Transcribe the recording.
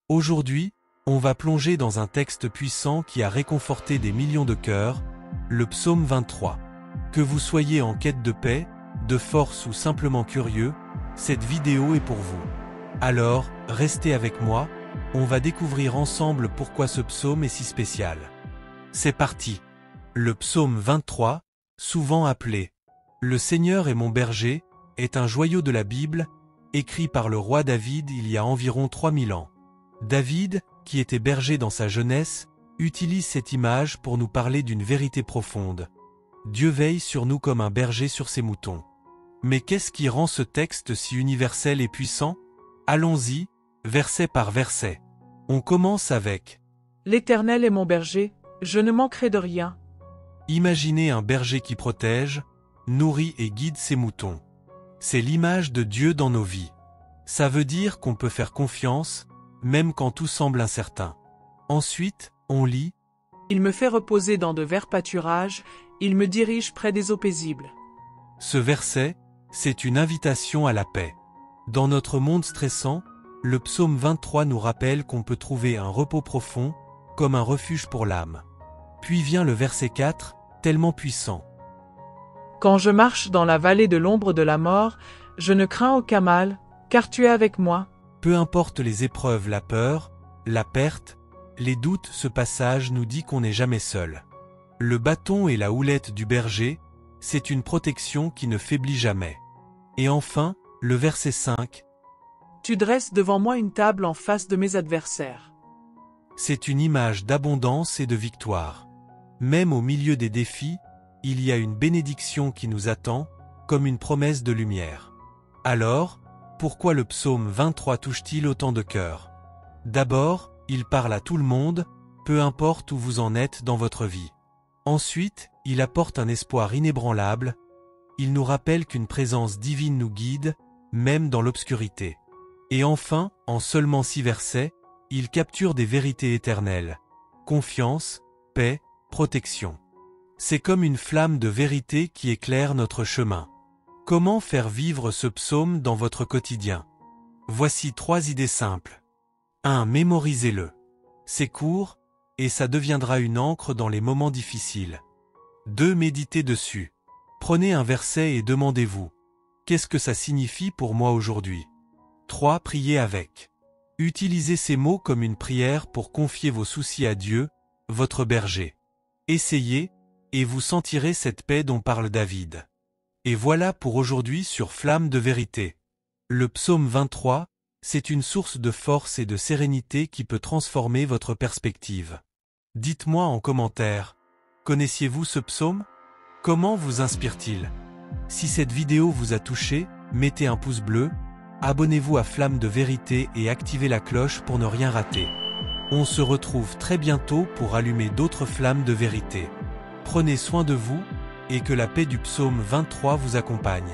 Aujourd'hui, on va plonger dans un texte puissant qui a réconforté des millions de cœurs, le psaume 23. Que vous soyez en quête de paix, de force ou simplement curieux, cette vidéo est pour vous. Alors, restez avec moi, on va découvrir ensemble pourquoi ce psaume est si spécial. C'est parti. Le psaume 23, souvent appelé « Le Seigneur est mon berger », est un joyau de la Bible, écrit par le roi David il y a environ 3000 ans. David, qui était berger dans sa jeunesse, utilise cette image pour nous parler d'une vérité profonde. Dieu veille sur nous comme un berger sur ses moutons. Mais qu'est-ce qui rend ce texte si universel et puissant? Allons-y, verset par verset. On commence avec « L'Éternel est mon berger, je ne manquerai de rien. » Imaginez un berger qui protège, nourrit et guide ses moutons. C'est l'image de Dieu dans nos vies. Ça veut dire qu'on peut faire confiance, même quand tout semble incertain. Ensuite, on lit « Il me fait reposer dans de verts pâturages, il me dirige près des eaux paisibles. » Ce verset, c'est une invitation à la paix. Dans notre monde stressant, le psaume 23 nous rappelle qu'on peut trouver un repos profond, comme un refuge pour l'âme. Puis vient le verset 4, tellement puissant. « Quand je marche dans la vallée de l'ombre de la mort, je ne crains aucun mal, car tu es avec moi. » Peu importe les épreuves, la peur, la perte, les doutes, ce passage nous dit qu'on n'est jamais seul. Le bâton et la houlette du berger, c'est une protection qui ne faiblit jamais. Et enfin, le verset 5. Tu dresses devant moi une table en face de mes adversaires. C'est une image d'abondance et de victoire. Même au milieu des défis, il y a une bénédiction qui nous attend, comme une promesse de lumière. Alors, pourquoi le psaume 23 touche-t-il autant de cœurs? D'abord, il parle à tout le monde, peu importe où vous en êtes dans votre vie. Ensuite, il apporte un espoir inébranlable. Il nous rappelle qu'une présence divine nous guide, même dans l'obscurité. Et enfin, en seulement 6 versets, il capture des vérités éternelles. Confiance, paix, protection. C'est comme une flamme de vérité qui éclaire notre chemin. Comment faire vivre ce psaume dans votre quotidien? Voici 3 idées simples. 1. Mémorisez-le. C'est court, et ça deviendra une encre dans les moments difficiles. 2. Méditez dessus. Prenez un verset et demandez-vous, qu'est-ce que ça signifie pour moi aujourd'hui? 3. Priez avec. Utilisez ces mots comme une prière pour confier vos soucis à Dieu, votre berger. Essayez, et vous sentirez cette paix dont parle David. Et voilà pour aujourd'hui sur Flamme de Vérité. Le psaume 23, c'est une source de force et de sérénité qui peut transformer votre perspective. Dites-moi en commentaire, connaissiez-vous ce psaume? Comment vous inspire-t-il? Si cette vidéo vous a touché, mettez un pouce bleu, abonnez-vous à Flamme de Vérité et activez la cloche pour ne rien rater. On se retrouve très bientôt pour allumer d'autres flammes de vérité. Prenez soin de vous, et que la paix du psaume 23 vous accompagne.